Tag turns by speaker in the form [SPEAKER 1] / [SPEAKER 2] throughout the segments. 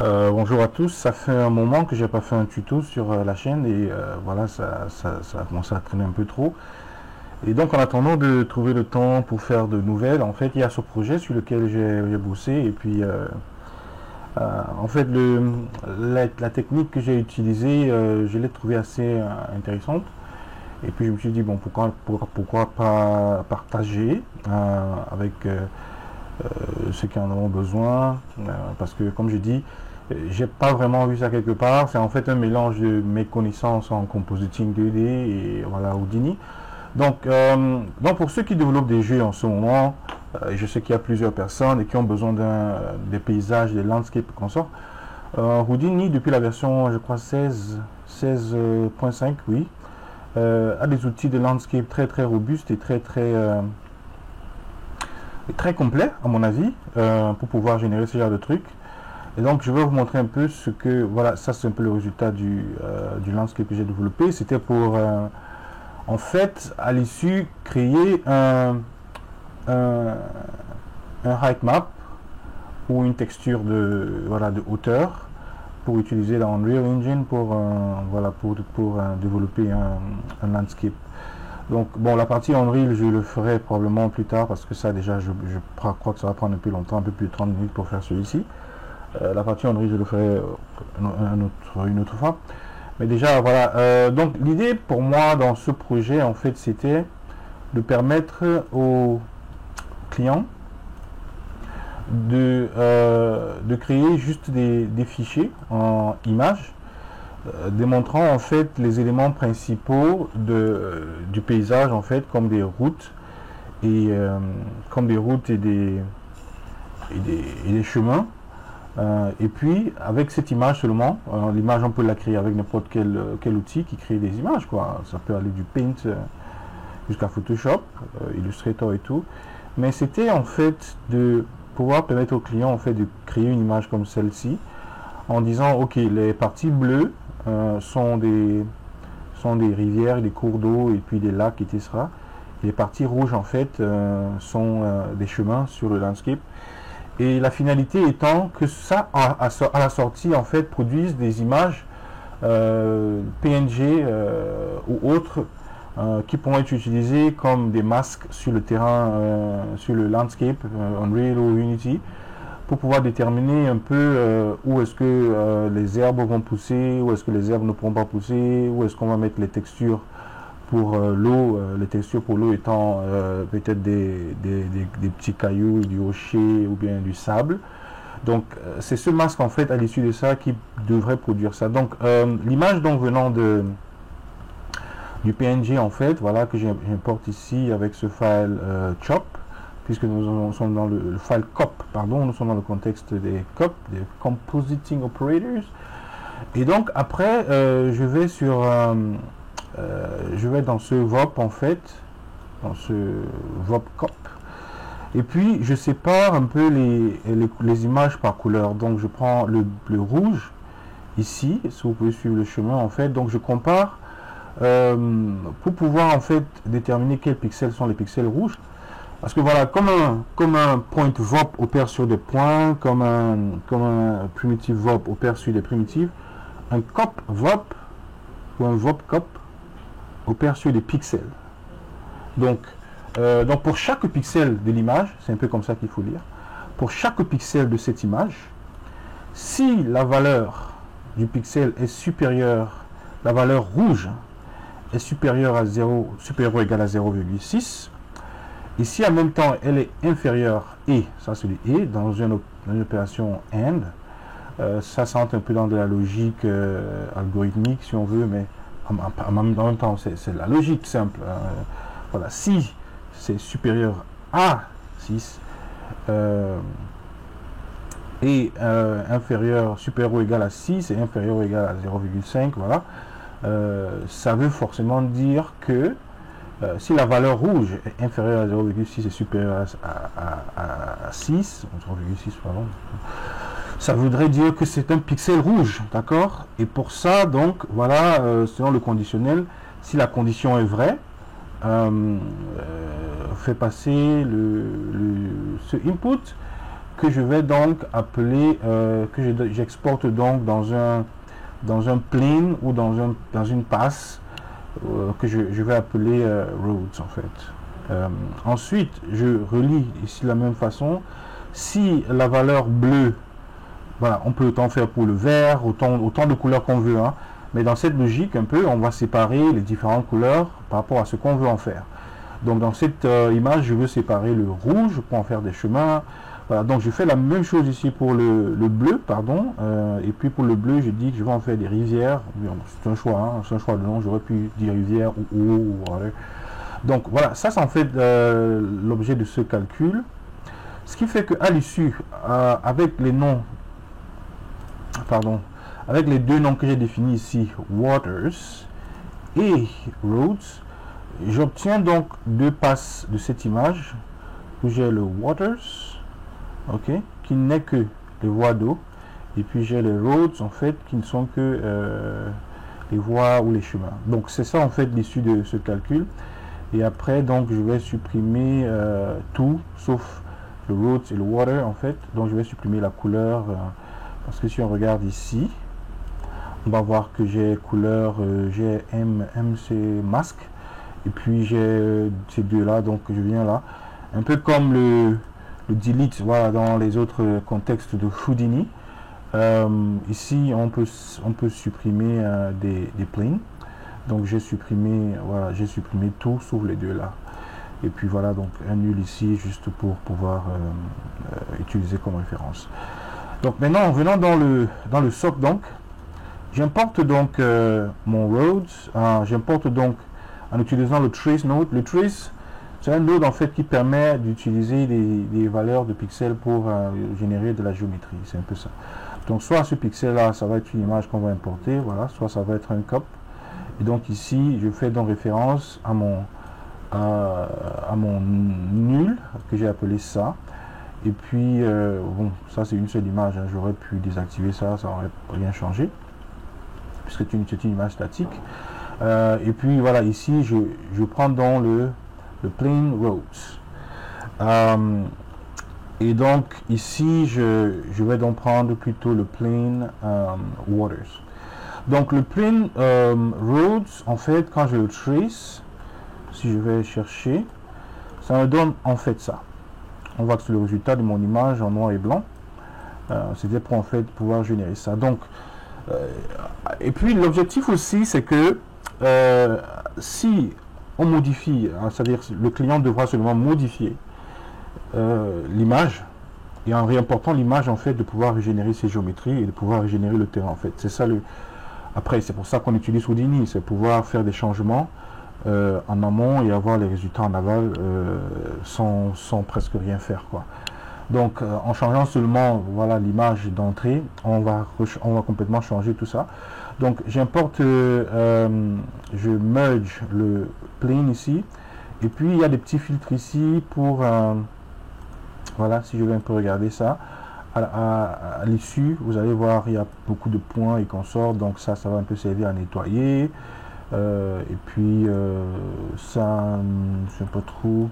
[SPEAKER 1] Bonjour à tous, ça fait un moment que j'ai pas fait un tuto sur la chaîne et voilà, ça a commencé à traîner un peu trop. Et donc en attendant de trouver le temps pour faire de nouvelles, en fait il y a ce projet sur lequel j'ai bossé et puis en fait la technique que j'ai utilisée, je l'ai trouvée assez intéressante. Et puis je me suis dit bon pourquoi pas partager avec ceux qui en ont besoin, parce que comme je dis, j'ai pas vraiment vu ça quelque part. C'est en fait un mélange de mes connaissances en compositing 2D et voilà Houdini. Donc pour ceux qui développent des jeux en ce moment, je sais qu'il y a plusieurs personnes et qui ont besoin des paysages, des landscapes qu'on sort. Houdini, depuis la version, je crois 16.5, oui, a des outils de landscape très robustes et très complet à mon avis pour pouvoir générer ce genre de trucs. Et donc je vais vous montrer un peu ce que, voilà, ça c'est un peu le résultat du landscape que j'ai développé. C'était pour en fait à l'issue créer un, un height map ou une texture de, voilà, de hauteur pour utiliser dans Unreal Engine pour, voilà, pour développer un landscape. Donc bon, la partie Unreal je le ferai probablement plus tard parce que ça déjà je crois que ça va prendre un peu longtemps, un peu plus de 30 minutes pour faire celui-ci. La partie Unreal je le ferai une autre fois. Mais déjà voilà, donc l'idée pour moi dans ce projet en fait c'était de permettre aux clients de créer juste des fichiers en images démontrant en fait les éléments principaux du paysage en fait comme des routes et des chemins. Et puis avec cette image seulement, l'image on peut la créer avec n'importe quel outil qui crée des images quoi. Ça peut aller du Paint jusqu'à Photoshop, Illustrator et tout. Mais c'était en fait de pouvoir permettre aux clients en fait de créer une image comme celle-ci en disant ok, les parties bleues sont des rivières, des cours d'eau et puis des lacs, etc. Et les parties rouges en fait sont des chemins sur le landscape. Et la finalité étant que ça, à la sortie, en fait, produise des images PNG ou autres qui pourront être utilisées comme des masques sur le terrain, sur le landscape, Unreal ou Unity, pour pouvoir déterminer un peu où est-ce que les herbes vont pousser, où est-ce que les herbes ne pourront pas pousser, où est-ce qu'on va mettre les textures pour l'eau, les textures pour l'eau étant peut-être des petits cailloux, du rocher ou bien du sable. Donc c'est ce masque en fait à l'issue de ça qui devrait produire ça. Donc l'image donc venant du PNG en fait, voilà que j'importe ici avec ce file chop, puisque nous sommes dans le file cop, pardon, nous sommes dans le contexte des cop, des compositing operators. Et donc après je vais sur je vais dans ce VOP en fait, dans ce VOP cop, et puis je sépare un peu les images par couleur. Donc je prends le rouge ici, si vous pouvez suivre le chemin en fait. Donc je compare pour pouvoir en fait déterminer quels pixels sont les pixels rouges. Parce que voilà, comme un point VOP opère sur des points, comme un primitive VOP opère sur des primitives, un cop VOP ou un VOP cop opère sur des pixels. Donc pour chaque pixel de l'image, c'est un peu comme ça qu'il faut lire, pour chaque pixel de cette image, si la valeur du pixel est supérieure, la valeur rouge est supérieure à 0, supérieure ou égale à 0,6, et si en même temps elle est inférieure, et ça c'est le et, dans une opération AND, ça entre un peu dans de la logique algorithmique si on veut, mais en même temps c'est la logique simple. Voilà, si c'est supérieur à 6 et inférieur, supérieur ou égal à 6 et inférieur ou égal à 0,5, voilà, ça veut forcément dire que si la valeur rouge est inférieure à 0,6 et supérieure à 6, 0,6 pardon, ça voudrait dire que c'est un pixel rouge, d'accord? Et pour ça, donc, voilà, selon le conditionnel, si la condition est vraie, fait passer ce input que je vais donc appeler, j'exporte donc dans un plane ou dans une passe que je vais appeler roads en fait. Ensuite, je relie ici de la même façon. Si la valeur bleue, voilà, on peut autant faire pour le vert, autant de couleurs qu'on veut, hein, mais dans cette logique un peu, on va séparer les différentes couleurs par rapport à ce qu'on veut en faire. Donc dans cette image, je veux séparer le rouge pour en faire des chemins. Voilà, donc je fais la même chose ici pour le bleu, pardon, et puis pour le bleu, je dis que je vais en faire des rivières. C'est un choix, hein, c'est un choix de nom, j'aurais pu dire rivière ou eau, ou voilà. Donc voilà, ça c'est en fait l'objet de ce calcul. Ce qui fait qu'à l'issue, avec les noms, pardon, avec les deux noms que j'ai définis ici, waters et roads, j'obtiens donc deux passes de cette image où j'ai le waters, ok, qui n'est que les voies d'eau, et puis j'ai les roads en fait qui ne sont que les voies ou les chemins. Donc c'est ça en fait l'issue de ce calcul. Et après donc je vais supprimer tout sauf le roads et le water en fait. Donc je vais supprimer la couleur parce que si on regarde ici, on va voir que j'ai couleur j'ai M c'est masque, et puis j'ai ces deux là, donc je viens là un peu comme le delete, voilà, dans les autres contextes de Houdini. Ici on peut supprimer des planes, donc j'ai supprimé, voilà, j'ai supprimé tout sauf les deux là, et puis voilà, donc un nul ici juste pour pouvoir utiliser comme référence. Donc maintenant venant dans le socle, donc j'importe donc mon roads, j'importe donc en utilisant le trace node. Le trace, c'est un node en fait qui permet d'utiliser des valeurs de pixels pour générer de la géométrie. C'est un peu ça. Donc soit ce pixel là, ça va être une image qu'on va importer, voilà, soit ça va être un cop. Et donc ici, je fais donc référence à mon nul que j'ai appelé ça. Et puis bon, ça c'est une seule image, hein. J'aurais pu désactiver ça, ça n'aurait rien changé puisque c'est une image statique. Et puis voilà, ici je prends dans le plane roads, et donc ici je vais donc prendre plutôt le plane waters. Donc le plane roads, en fait, quand je le trace, si je vais chercher, ça me donne en fait ça. On voit que c'est le résultat de mon image en noir et blanc. C'était pour en fait pouvoir générer ça. Donc et puis l'objectif aussi, c'est que si on modifie, hein, c'est-à-dire le client devra seulement modifier l'image, et en réimportant l'image en fait de pouvoir régénérer ses géométries et de pouvoir régénérer le terrain en fait. C'est ça après c'est pour ça qu'on utilise Houdini, c'est pouvoir faire des changements en amont et avoir les résultats en aval sans presque rien faire, quoi. Donc en changeant seulement, voilà, l'image d'entrée, on va complètement changer tout ça. Donc j'importe, je merge le plane ici, et puis il y a des petits filtres ici pour voilà, si je vais un peu regarder ça à l'issue, vous allez voir il y a beaucoup de points et consorts, donc ça va un peu servir à nettoyer. Et puis ça je sais pas trop,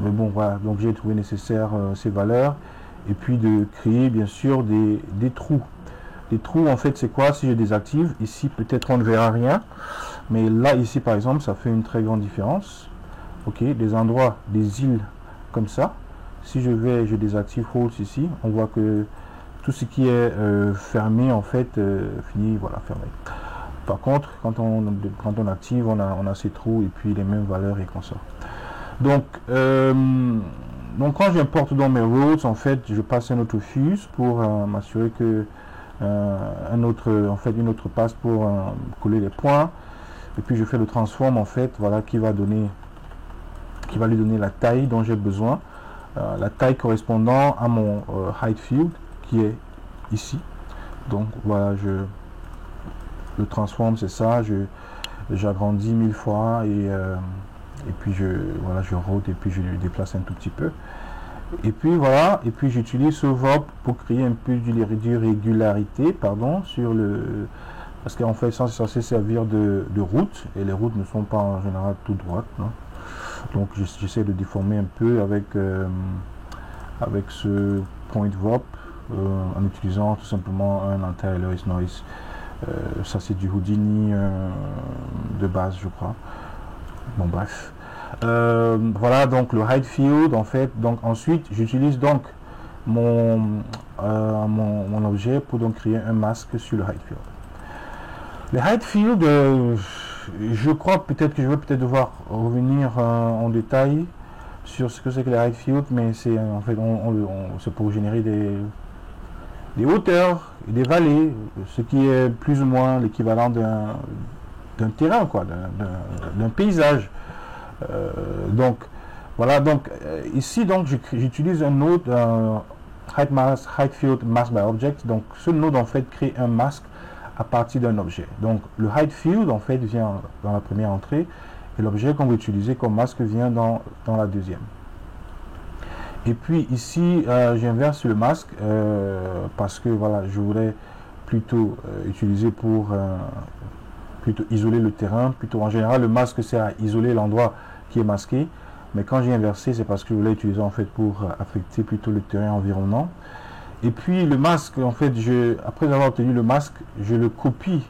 [SPEAKER 1] mais bon voilà, donc j'ai trouvé nécessaire ces valeurs, et puis de créer bien sûr des trous. Les trous en fait c'est quoi? Si je désactive ici, peut-être on ne verra rien, mais là ici par exemple ça fait une très grande différence. Ok, des endroits, des îles comme ça, si je désactive holes ici, on voit que tout ce qui est fermé en fait finit, voilà, fermé. Par contre, quand on active, on a ces trous et puis les mêmes valeurs et consorts. Donc quand j'importe dans mes roads, en fait, je passe un autre fuse pour m'assurer que une autre passe pour coller les points. Et puis je fais le transform en fait, voilà, qui va lui donner la taille dont j'ai besoin, la taille correspondant à mon height field qui est ici. Donc voilà, le transform, c'est ça, j'agrandis 1000 fois et puis je rote et puis je le déplace un tout petit peu. Et puis voilà, et puis j'utilise ce verb pour créer un peu de régularité, pardon, sur le... Parce qu'en fait, ça c'est censé servir de route, et les routes ne sont pas en général tout droites, non? Donc j'essaie de déformer un peu avec avec ce point VOP en utilisant tout simplement un anti-alias noise. Ça c'est du Houdini de base, je crois. Bon bref. Voilà donc le hide field en fait. Donc ensuite j'utilise donc mon objet pour donc créer un masque sur le hide field. Le hide field, je crois peut-être que je vais peut-être devoir revenir en détail sur ce que c'est que le hide field, mais c'est en fait c'est pour générer des hauteurs et des vallées, ce qui est plus ou moins l'équivalent d'un terrain, quoi, d'un paysage. Donc voilà, donc ici donc j'utilise un node hide field mask by object. Donc ce node en fait crée un masque à partir d'un objet. Donc le hide field en fait vient dans la première entrée et l'objet qu'on va utiliser comme masque vient dans la deuxième. Et puis ici j'inverse le masque parce que voilà, je voulais plutôt utiliser pour plutôt isoler le terrain. Plutôt en général le masque c'est à isoler l'endroit qui est masqué, mais quand j'ai inversé c'est parce que je voulais utiliser en fait pour affecter plutôt le terrain environnant. Et puis le masque en fait, après avoir obtenu le masque, je le copie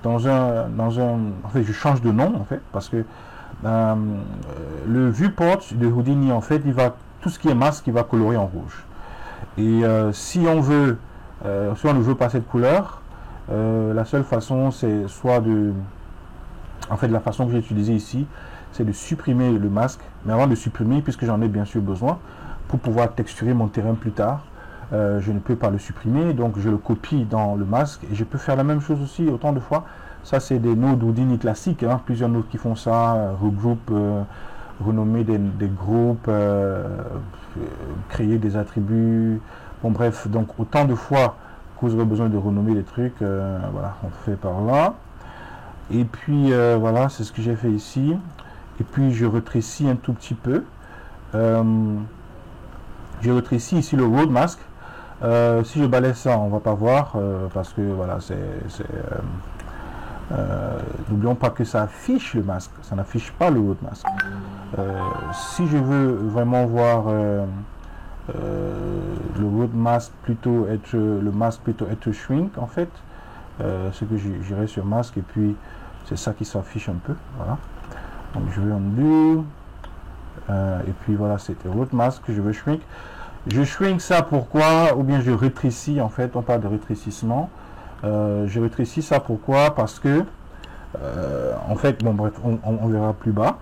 [SPEAKER 1] en fait je change de nom en fait parce que le viewport de Houdini en fait tout ce qui est masque il va colorer en rouge. Et si on ne veut pas cette couleur, la seule façon c'est soit la façon que j'ai utilisée ici, c'est de supprimer le masque, mais avant de supprimer, puisque j'en ai bien sûr besoin pour pouvoir texturer mon terrain plus tard, je ne peux pas le supprimer, donc je le copie dans le masque et je peux faire la même chose aussi autant de fois. Ça c'est des nodes Houdini classiques, hein, plusieurs nodes qui font ça, regroupe, renommer des groupes, créer des attributs, bon bref, donc autant de fois que vous aurez besoin de renommer des trucs, voilà, on fait par là. Et puis voilà, c'est ce que j'ai fait ici. Et puis je rétrécis un tout petit peu. Je rétrécis ici le road mask. Si je balaye ça, on va pas voir parce que voilà, n'oublions pas que ça affiche le masque, ça n'affiche pas le road mask. Si je veux vraiment voir le road mask plutôt être shrink en fait, ce que j'irai sur masque et puis c'est ça qui s'affiche un peu. Voilà. Donc je vais undo et puis voilà, c'était road mask que je veux shrink. Je shrink ça pourquoi, ou bien je rétrécis en fait, on parle de rétrécissement. Je rétrécis ça pourquoi, parce que en fait, bon bref, on verra plus bas.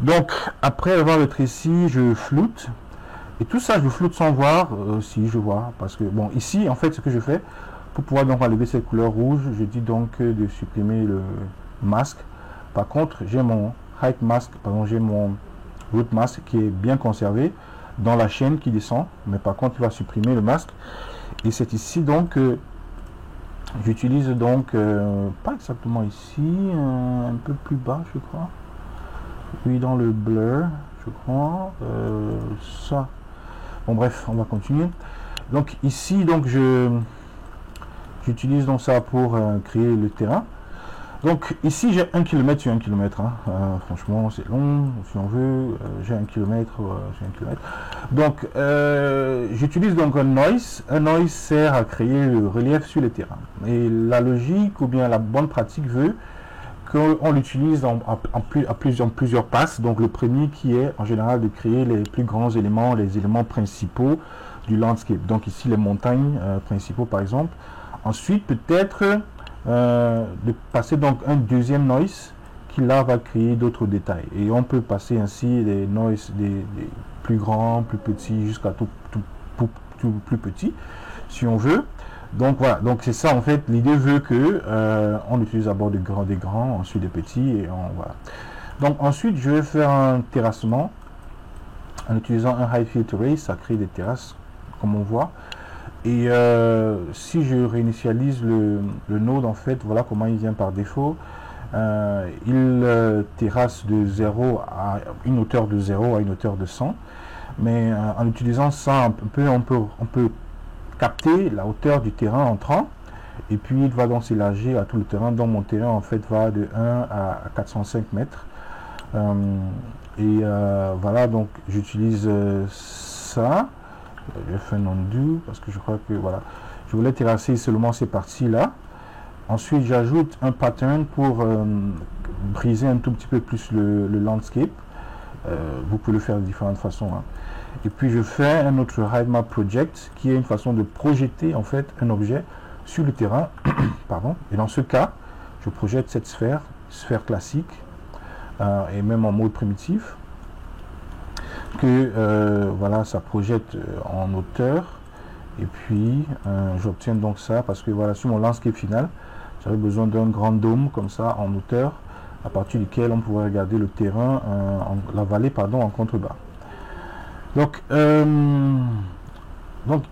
[SPEAKER 1] Donc après avoir rétréci, je floute. Et tout ça, je floute sans voir si je vois. Parce que bon, ici, en fait, ce que je fais, pour pouvoir donc enlever cette couleur rouge, je dis donc de supprimer le masque. Par contre, j'ai mon hide mask, pardon, j'ai mon root mask qui est bien conservé dans la chaîne qui descend. Mais par contre, il va supprimer le masque. Et c'est ici donc j'utilise donc, pas exactement ici, un peu plus bas, je crois. Oui, dans le blur, je crois. Ça. Bon bref, on va continuer. Donc ici, donc j'utilise donc ça pour créer le terrain. Donc ici j'ai 1 km sur 1 km. Hein. Franchement c'est long, si on veut. J'ai 1 km sur 1 km. Donc j'utilise donc un noise. Un noise sert à créer le relief sur le terrain. Et la logique ou bien la bonne pratique veut qu'on l'utilise à plusieurs passes. Donc le premier qui est en général de créer les plus grands éléments, les éléments principaux du landscape. Donc ici les montagnes principaux par exemple. Ensuite peut-être de passer donc un deuxième noise qui là va créer d'autres détails. Et on peut passer ainsi des noise des plus grands, plus petits jusqu'à tout plus petit si on veut. Donc voilà, donc c'est ça en fait, l'idée veut que on utilise d'abord des grands, ensuite des petits et voilà. Donc ensuite je vais faire un terrassement en utilisant un hide field array, ça crée des terrasses comme on voit. Et si je réinitialise le node en fait, voilà comment il vient par défaut. Il terrasse de 0 à une hauteur de 0 à une hauteur de 100. Mais en utilisant ça on peut capter la hauteur du terrain entrant et puis il va donc s'élargir à tout le terrain. Donc mon terrain en fait va de 1 à 405 mètres et voilà, donc j'utilise ça Je fais un undo parce que je crois que voilà, je voulais terrasser seulement ces parties là. Ensuite j'ajoute un pattern pour briser un tout petit peu plus le landscape. Vous pouvez le faire de différentes façons, hein. Et puis je fais un autre hide map project qui est une façon de projeter en fait un objet sur le terrain. Pardon. Et dans ce cas je projette cette sphère classique, et même en mode primitif, que voilà, ça projette en hauteur. Et puis j'obtiens donc ça parce que voilà, sur mon landscape final j'avais besoin d'un grand dôme comme ça en hauteur, à partir duquel on pouvait regarder le terrain, la vallée pardon, en contrebas. Donc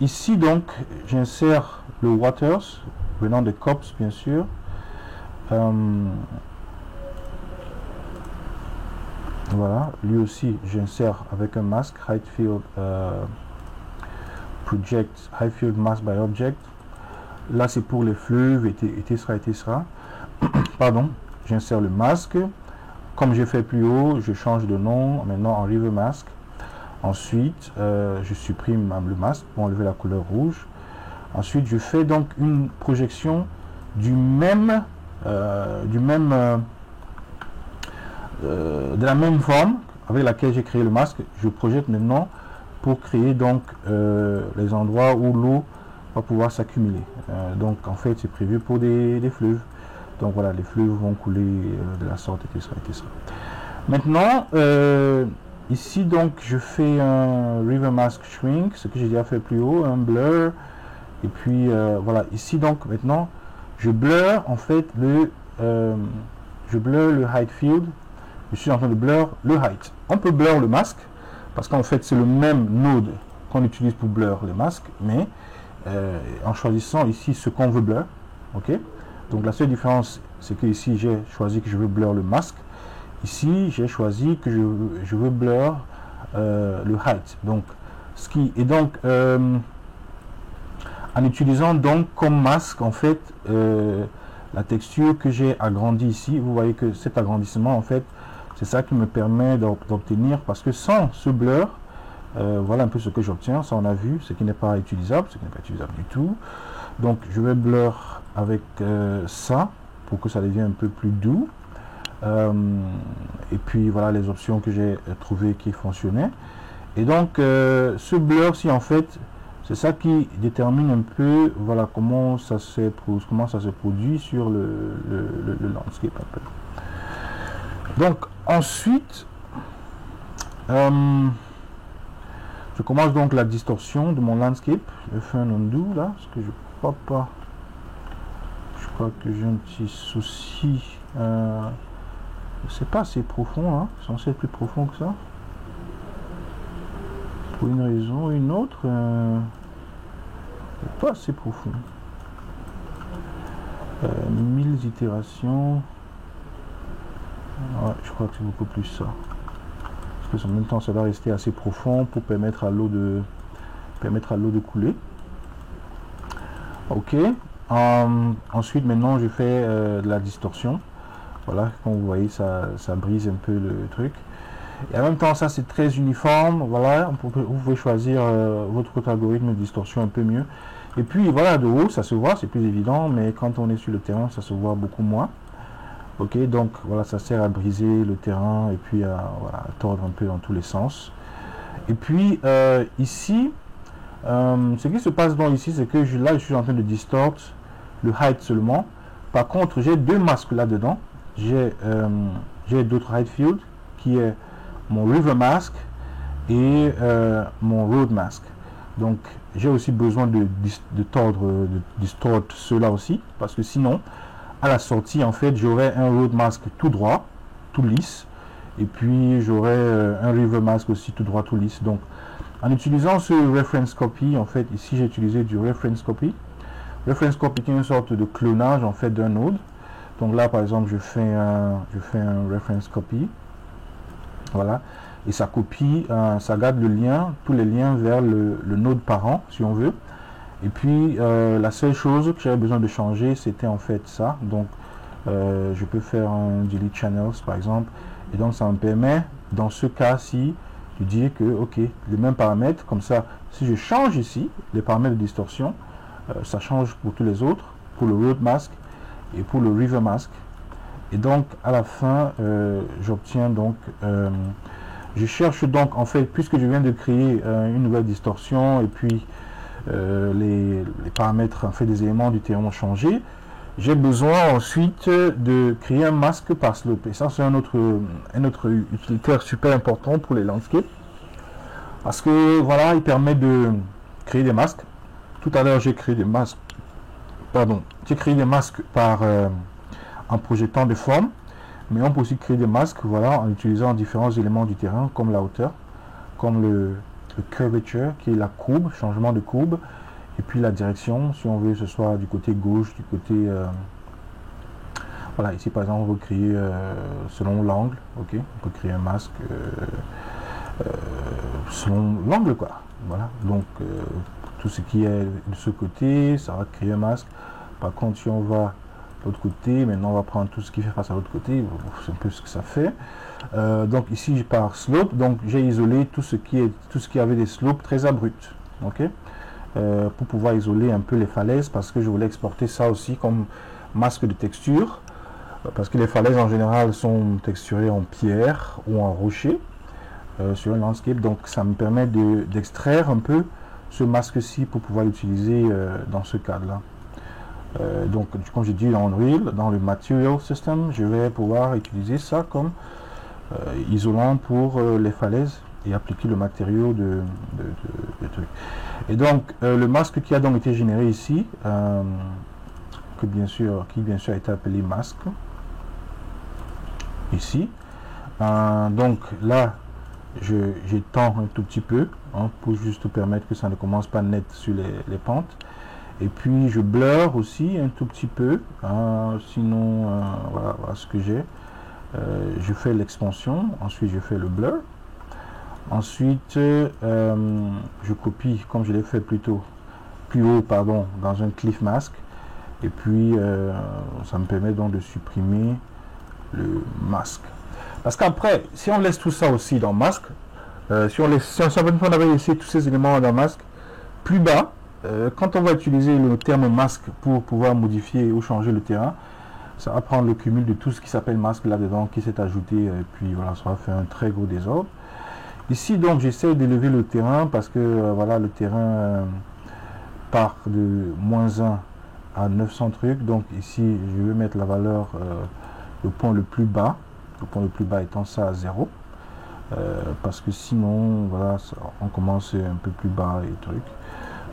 [SPEAKER 1] ici donc j'insère le waters venant des cops bien sûr. Voilà, lui aussi j'insère avec un masque hide field project hide field mask by object. Là c'est pour les fleuves etc. Pardon, j'insère le masque. Comme j'ai fait plus haut, je change de nom maintenant en river mask. Ensuite je supprime le masque pour enlever la couleur rouge. Ensuite je fais donc une projection de la même forme avec laquelle j'ai créé le masque. Je projette maintenant pour créer donc les endroits où l'eau va pouvoir s'accumuler. Donc en fait c'est prévu pour des fleuves. Donc voilà, les fleuves vont couler de la sorte, etc. Maintenant ici donc je fais un river mask shrink, ce que j'ai déjà fait plus haut, un blur. Et puis voilà, ici donc maintenant je blur en fait le hide field. Je suis en train de blur le height. On peut blur le masque parce qu'en fait c'est le même node qu'on utilise pour blur les masques, mais en choisissant ici ce qu'on veut blur. Ok, donc la seule différence c'est que ici j'ai choisi que je veux blur le masque, ici j'ai choisi que je veux blur le height. Donc ce qui est donc en utilisant donc comme masque en fait la texture que j'ai agrandie ici. Vous voyez que cet agrandissement en fait c'est ça qui me permet d'obtenir, parce que sans ce blur voilà un peu ce que j'obtiens. Ça on a vu, ce qui n'est pas utilisable, du tout. Donc je vais blur avec ça pour que ça devienne un peu plus doux. Et puis voilà les options que j'ai trouvées qui fonctionnaient. Et donc ce blur ci en fait c'est ça qui détermine un peu voilà comment ça se produit sur le landscape un peu. Donc ensuite je commence donc la distorsion de mon landscape. Je fais un undo là parce que je crois pas, je crois que j'ai un petit souci. C'est pas assez profond, hein. C'est censé être plus profond que ça pour une raison ou une autre. Pas assez profond. 1000 itérations. Ouais, je crois que c'est beaucoup plus ça. Parce que en même temps, ça va rester assez profond pour permettre à l'eau de couler. Ok. Ensuite, maintenant, je fais de la distorsion. Voilà, comme vous voyez, ça brise un peu le truc. Et en même temps, ça c'est très uniforme. Voilà, vous pouvez choisir votre algorithme de distorsion un peu mieux. Et puis voilà, de haut, ça se voit, c'est plus évident, mais quand on est sur le terrain, ça se voit beaucoup moins. Ok, donc voilà, ça sert à briser le terrain et puis à tordre un peu dans tous les sens. Et puis ici, ce qui se passe donc ici, c'est que là, je suis en train de distort le height seulement. Par contre, j'ai deux masques là-dedans. J'ai d'autres hide field qui est mon river mask et mon road mask. Donc j'ai aussi besoin de distort cela aussi, parce que sinon à la sortie en fait j'aurai un road mask tout droit, tout lisse, et puis j'aurai un river mask aussi tout droit, tout lisse. Donc en utilisant ce reference copy, en fait ici j'ai utilisé du reference copy. Reference copy qui est une sorte de clonage en fait d'un node. Donc là par exemple je fais un reference copy, voilà, et ça copie, ça garde le lien, tous les liens vers le node parent si on veut. Et puis la seule chose que j'avais besoin de changer c'était en fait ça. Donc je peux faire un delete channels par exemple, et donc ça me permet dans ce cas-ci de dire que, ok, les mêmes paramètres, comme ça, si je change ici, les paramètres de distorsion, ça change pour tous les autres, pour le road mask et pour le river mask. Et donc, à la fin, j'obtiens donc, je cherche donc, en fait, puisque je viens de créer une nouvelle distorsion et puis les paramètres, en fait, des éléments du terrain ont changé, j'ai besoin ensuite de créer un masque par slope. Et ça, c'est un autre utilitaire super important pour les landscapes. Parce que, voilà, il permet de créer des masques. Tout à l'heure, j'ai créé des masques. Pardon. J'ai créé des masques en projetant des formes. Mais on peut aussi créer des masques, voilà, en utilisant différents éléments du terrain, comme la hauteur, comme le curvature, qui est la courbe, changement de courbe. Et puis la direction, si on veut que ce soit du côté gauche, du côté... voilà, ici par exemple, on veut créer selon l'angle, ok, on peut créer un masque selon l'angle, quoi. Voilà, donc tout ce qui est de ce côté, ça va créer un masque. Par contre, si on va de l'autre côté, maintenant on va prendre tout ce qui fait face à l'autre côté, c'est un peu ce que ça fait. Donc ici, par slope, donc j'ai isolé tout ce qui avait des slopes très abrupts, ok. Pour pouvoir isoler un peu les falaises, parce que je voulais exporter ça aussi comme masque de texture, parce que les falaises en général sont texturées en pierre ou en rocher sur un landscape, donc ça me permet d'extraire un peu ce masque-ci pour pouvoir l'utiliser dans ce cadre-là. Donc comme j'ai dit dans Unreal, dans le Material System, je vais pouvoir utiliser ça comme isolant pour les falaises et appliquer le matériau de truc. Et donc le masque qui a donc été généré ici, qui bien sûr a été appelé masque ici. Donc là j'étends un tout petit peu pour juste permettre que ça ne commence pas net sur les pentes. Et puis je blur aussi un tout petit peu, sinon voilà ce que j'ai. Je fais l'expansion, ensuite je fais le blur. Ensuite, je copie, comme je l'ai fait plus haut, pardon, dans un cliff mask. Et puis, ça me permet donc de supprimer le masque. Parce qu'après, si on laisse tout ça aussi dans masque, si on avait laissé tous ces éléments dans masque, plus bas, quand on va utiliser le terme masque pour pouvoir modifier ou changer le terrain, ça va prendre le cumul de tout ce qui s'appelle masque là-dedans, qui s'est ajouté, et puis voilà, ça va faire un très gros désordre. Ici donc j'essaie d'élever le terrain parce que voilà, le terrain part de -1 à 900 trucs. Donc ici je vais mettre la valeur, le point le plus bas étant ça à 0, parce que sinon voilà, on commence un peu plus bas et trucs.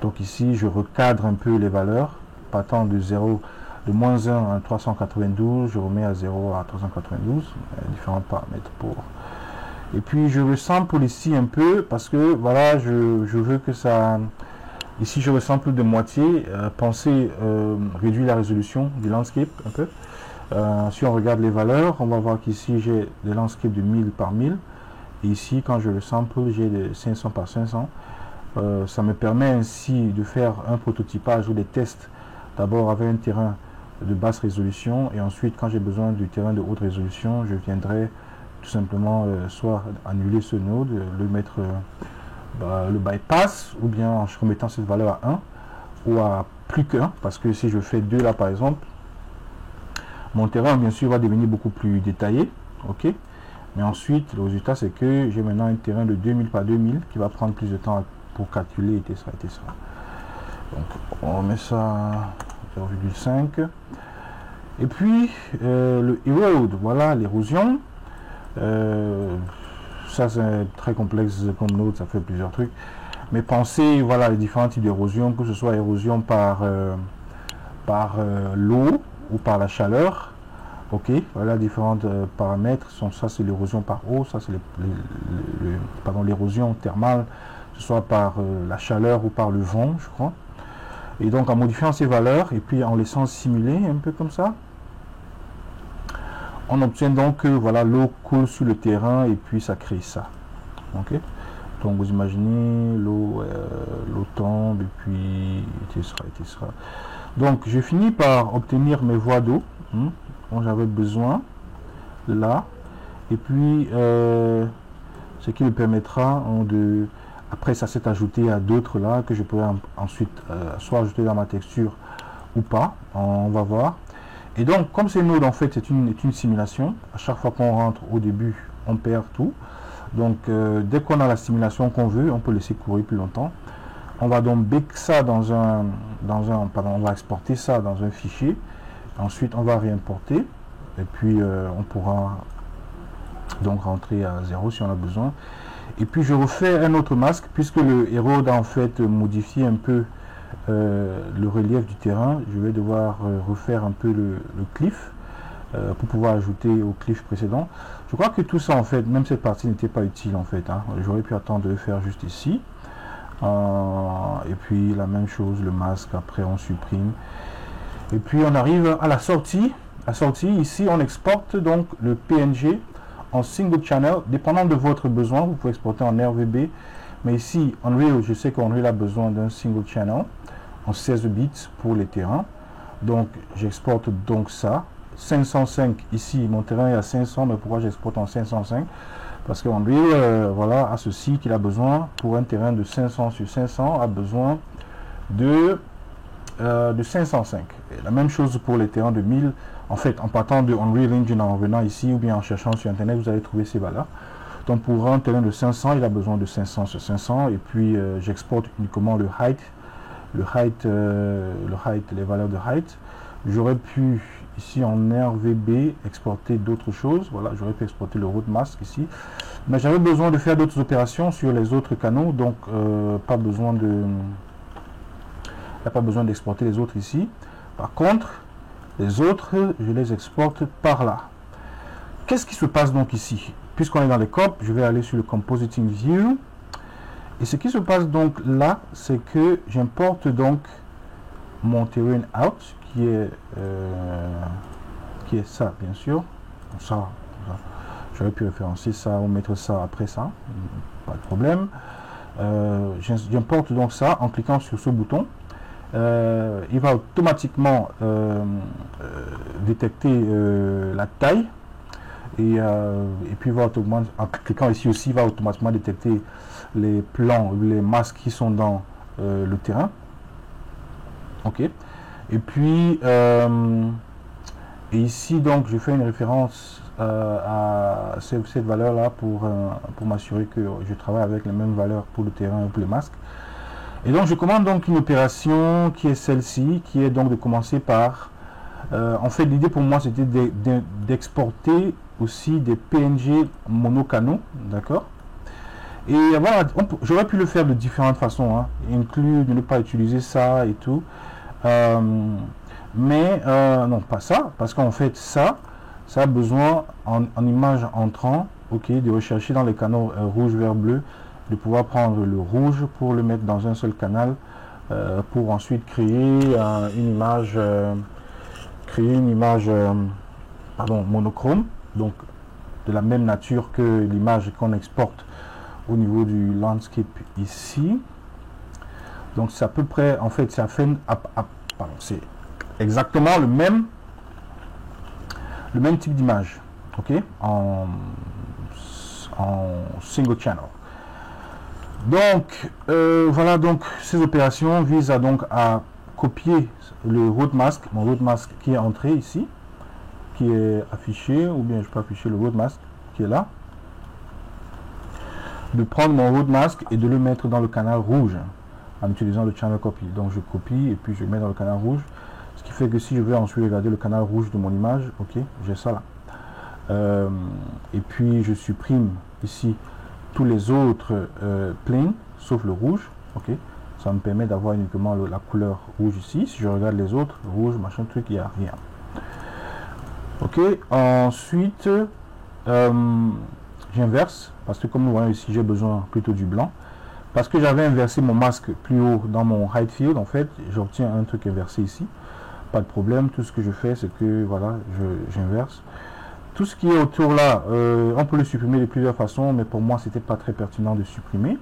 [SPEAKER 1] Donc ici je recadre un peu les valeurs, partant de 0, de -1 à 392, je remets à 0 à 392, différents paramètres pour... Et puis je resample ici un peu parce que voilà, je veux que ça... Ici je resample de moitié, penser réduire la résolution du landscape un peu. Si on regarde les valeurs, on va voir qu'ici j'ai des landscapes de 1000 par 1000. Et ici quand je le sample, j'ai des 500 par 500. Ça me permet ainsi de faire un prototypage ou des tests, d'abord avec un terrain de basse résolution et ensuite quand j'ai besoin du terrain de haute résolution, je viendrai tout simplement soit annuler ce node, le mettre le bypass, ou bien en remettant cette valeur à 1 ou à plus que 1, parce que si je fais 2 là par exemple, mon terrain bien sûr va devenir beaucoup plus détaillé, ok, mais ensuite le résultat c'est que j'ai maintenant un terrain de 2000 par 2000 qui va prendre plus de temps pour calculer, etc. Donc on remet ça à 0,5. Et puis le erode, voilà l'érosion. Ça c'est très complexe comme node, ça fait plusieurs trucs, mais pensez voilà les différents types d'érosion, que ce soit érosion par l'eau ou par la chaleur, ok, voilà différents paramètres. Ça c'est l'érosion par eau, ça c'est l'érosion thermale, que ce soit par la chaleur ou par le vent, je crois. Et donc en modifiant ces valeurs et puis en laissant simuler un peu comme ça, on obtient donc que voilà, l'eau coule sur le terrain et puis ça crée ça. Ok, donc vous imaginez l'eau tombe et puis etc. Donc je finis par obtenir mes voies d'eau dont j'avais besoin là, et puis ce qui me permettra de, après ça s'est ajouté à d'autres là que je pourrais ensuite soit ajouter dans ma texture ou pas, on va voir. Et donc comme ces nodes en fait c'est une simulation, à chaque fois qu'on rentre au début on perd tout, donc dès qu'on a la simulation qu'on veut on peut laisser courir plus longtemps. On va donc bake ça on va exporter ça dans un fichier, ensuite on va réimporter et puis on pourra donc rentrer à 0 si on a besoin. Et puis je refais un autre masque puisque le héros a en fait modifié un peu le relief du terrain. Je vais devoir refaire un peu le cliff pour pouvoir ajouter au cliff précédent. Je crois que tout ça en fait, même cette partie n'était pas utile en fait, hein. J'aurais pu attendre de le faire juste ici. Et puis la même chose, le masque, après on supprime. Et puis on arrive à la sortie. La sortie, ici on exporte donc le PNG en single channel, dépendant de votre besoin, vous pouvez exporter en RVB, mais ici, Unreal, je sais qu'Unreal a besoin d'un single channel en 16 bits pour les terrains, donc j'exporte donc ça, 505, ici mon terrain est à 500, mais pourquoi j'exporte en 505? Parce que Unreal, voilà, a ceci qu'il a besoin, pour un terrain de 500 sur 500, a besoin de 505. Et la même chose pour les terrains de 1000. En fait, en partant de Unreal Engine, en revenant ici ou bien en cherchant sur internet, vous allez trouver ces valeurs. Donc pour un terrain de 500, il a besoin de 500 sur 500. Et puis j'exporte uniquement le height, les valeurs de height. J'aurais pu ici en RVB exporter d'autres choses. Voilà, j'aurais pu exporter le road mask ici. Mais j'avais besoin de faire d'autres opérations sur les autres canaux, donc pas besoin d'exporter les autres ici. Par contre, les autres, je les exporte par là. Qu'est-ce qui se passe donc ici? Puisqu'on est dans les COP, je vais aller sur le Compositing View. Et ce qui se passe donc là, c'est que j'importe donc mon terrain out, qui est ça, bien sûr. Ça. J'aurais pu référencer ça ou mettre ça après ça. Pas de problème. J'importe donc ça en cliquant sur ce bouton. Il va automatiquement détecter la taille et puis en cliquant ici aussi il va automatiquement détecter les plans, les masques qui sont dans le terrain. Ok, et puis et ici donc je fais une référence à cette valeur là pour m'assurer que je travaille avec les mêmes valeurs pour le terrain et pour les masques. Et donc je commande donc une opération qui est celle-ci, qui est donc de commencer par, en fait l'idée pour moi c'était d'exporter aussi des PNG monocanaux, d'accord. Et voilà, j'aurais pu le faire de différentes façons, hein, inclus de ne pas utiliser ça et tout, mais non pas ça, parce qu'en fait ça a besoin en image entrant, ok, de rechercher dans les canaux rouge, vert, bleu, de pouvoir prendre le rouge pour le mettre dans un seul canal pour ensuite créer une image monochrome, donc de la même nature que l'image qu'on exporte au niveau du landscape ici. Donc c'est à peu près, en fait c'est exactement le même type d'image, ok, en single channel. Donc voilà, donc ces opérations visent à copier le road mask, mon road mask qui est entré ici, qui est affiché, ou bien je peux afficher le road mask qui est là, de prendre mon road mask et de le mettre dans le canal rouge en utilisant le channel copy. Donc je copie et puis je mets dans le canal rouge, ce qui fait que si je vais ensuite regarder le canal rouge de mon image, ok, j'ai ça là. Et puis je supprime ici tous les autres planes sauf le rouge, ok, ça me permet d'avoir uniquement la couleur rouge ici. Si je regarde les autres, rouge, machin truc, il n'y a rien. Ok, ensuite j'inverse, parce que comme vous voyez ici j'ai besoin plutôt du blanc, parce que j'avais inversé mon masque plus haut dans mon height field, en fait j'obtiens un truc inversé ici, pas de problème. Tout ce que je fais c'est que voilà, j'inverse tout ce qui est autour là. On peut le supprimer de plusieurs façons, mais pour moi c'était pas très pertinent de supprimer.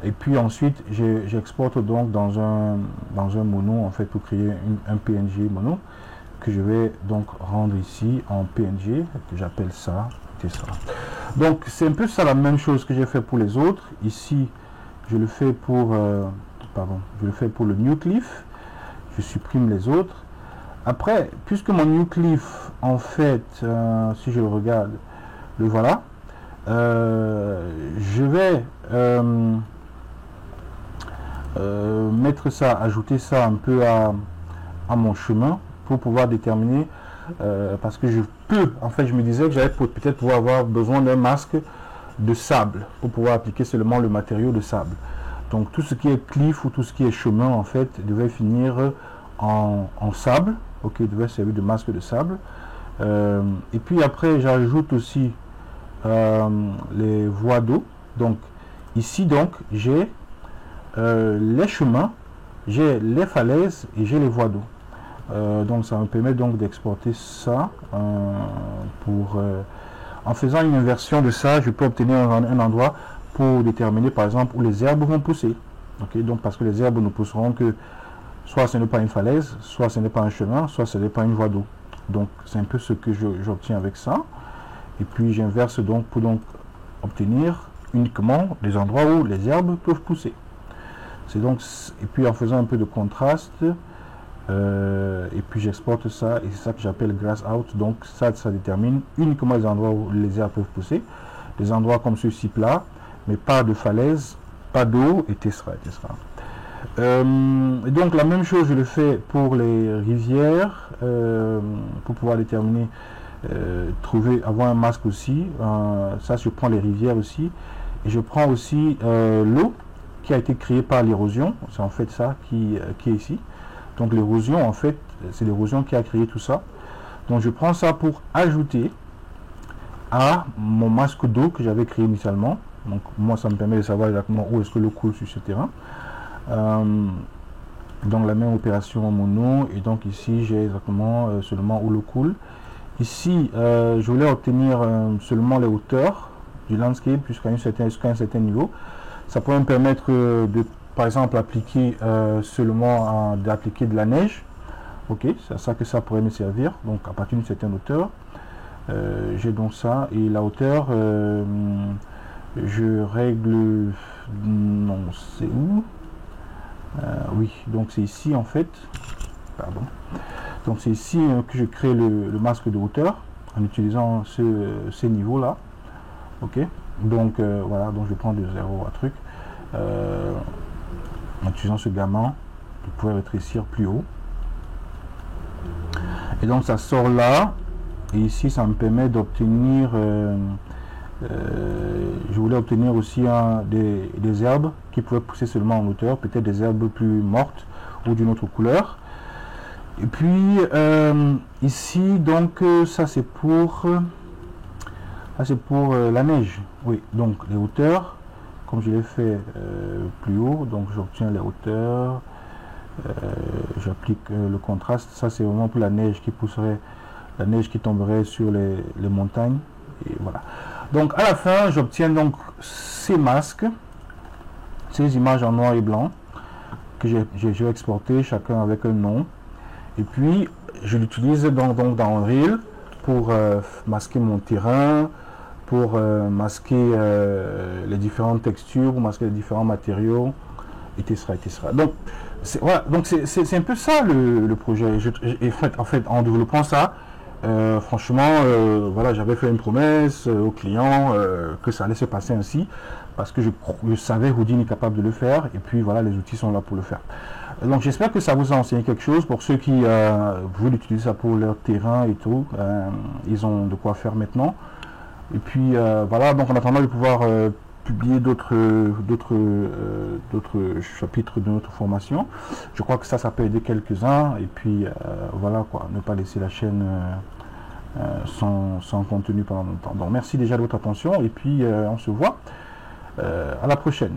[SPEAKER 1] Et puis ensuite j'exporte donc dans un mono en fait pour créer un PNG mono que je vais donc rendre ici en PNG, que j'appelle ça, c'est ça. Donc c'est un peu ça la même chose que j'ai fait pour les autres. Ici je le fais pour je le fais pour le new cliff. Je supprime les autres. Après, puisque mon new cliff en fait, si je le regarde, le voilà, je vais mettre ça, ajouter ça un peu à mon chemin pour pouvoir déterminer, parce que je peux, en fait je me disais que j'allais peut-être pouvoir avoir besoin d'un masque de sable pour pouvoir appliquer seulement le matériau de sable. Donc tout ce qui est cliff ou tout ce qui est chemin en fait devait finir en sable, ok, devait servir de masque de sable. Et puis après j'ajoute aussi les voies d'eau. Donc ici donc j'ai les chemins, j'ai les falaises et j'ai les voies d'eau. Donc ça me permet donc d'exporter ça en faisant une inversion de ça, je peux obtenir un endroit pour déterminer par exemple où les herbes vont pousser. Okay, donc parce que les herbes ne pousseront que soit ce n'est pas une falaise, soit ce n'est pas un chemin, soit ce n'est pas une voie d'eau. Donc c'est un peu ce que j'obtiens avec ça. Et puis j'inverse donc pour donc obtenir uniquement des endroits où les herbes peuvent pousser. C'est donc, et puis en faisant un peu de contraste, et puis j'exporte ça, et c'est ça que j'appelle grass out. Donc ça détermine uniquement les endroits où les herbes peuvent pousser, des endroits comme ceux-ci plats, mais pas de falaise, pas d'eau, etc. Et donc la même chose je le fais pour les rivières, pour pouvoir déterminer, avoir un masque aussi. Ça je prends les rivières aussi, et je prends aussi l'eau qui a été créée par l'érosion. C'est en fait ça qui est ici. Donc l'érosion, en fait, c'est l'érosion qui a créé tout ça. Donc je prends ça pour ajouter à mon masque d'eau que j'avais créé initialement. Donc moi, ça me permet de savoir exactement où est-ce que l'eau coule sur ce terrain. Donc la même opération en mono. Et donc ici, j'ai exactement seulement où l'eau coule. Ici, je voulais obtenir seulement les hauteurs du landscape jusqu'à un certain niveau. Ça pourrait me permettre de, par exemple, appliquer d'appliquer de la neige. Ok, c'est à ça que ça pourrait me servir. Donc à partir d'une certaine hauteur, j'ai donc ça, et la hauteur, je règle, non, c'est où, oui, donc c'est ici en fait, pardon. Donc c'est ici que je crée le masque de hauteur en utilisant ces niveaux là. Ok, donc voilà, donc je prends de 0 à truc, en utilisant ce gamin pour pouvoir rétrécir plus haut. Et donc ça sort là, et ici ça me permet d'obtenir, je voulais obtenir aussi des herbes qui pouvaient pousser seulement en hauteur, peut-être des herbes plus mortes ou d'une autre couleur. Et puis ici donc ça c'est pour la neige. Oui, donc les hauteurs, comme je l'ai fait plus haut, donc j'obtiens les hauteurs, j'applique le contraste. Ça c'est vraiment pour la neige qui pousserait, la neige qui tomberait sur les montagnes, et voilà. Donc à la fin j'obtiens donc ces masques, ces images en noir et blanc que j'ai exporté, chacun avec un nom, et puis je l'utilise donc dans Unreal pour masquer mon terrain, pour masquer les différentes textures, pour masquer les différents matériaux, etc. Donc voilà, donc c'est un peu ça le projet. En fait, en développant ça, franchement, voilà, j'avais fait une promesse au client que ça allait se passer ainsi, parce que je savais Houdin est capable de le faire, et puis voilà, les outils sont là pour le faire. Donc j'espère que ça vous a enseigné quelque chose. Pour ceux qui veulent utiliser ça pour leur terrain et tout, ils ont de quoi faire maintenant. Et puis voilà, donc en attendant de pouvoir publier d'autres chapitres de notre formation, je crois que ça peut aider quelques-uns. Et puis voilà quoi, ne pas laisser la chaîne sans contenu pendant longtemps. Donc merci déjà de votre attention, et puis on se voit à la prochaine.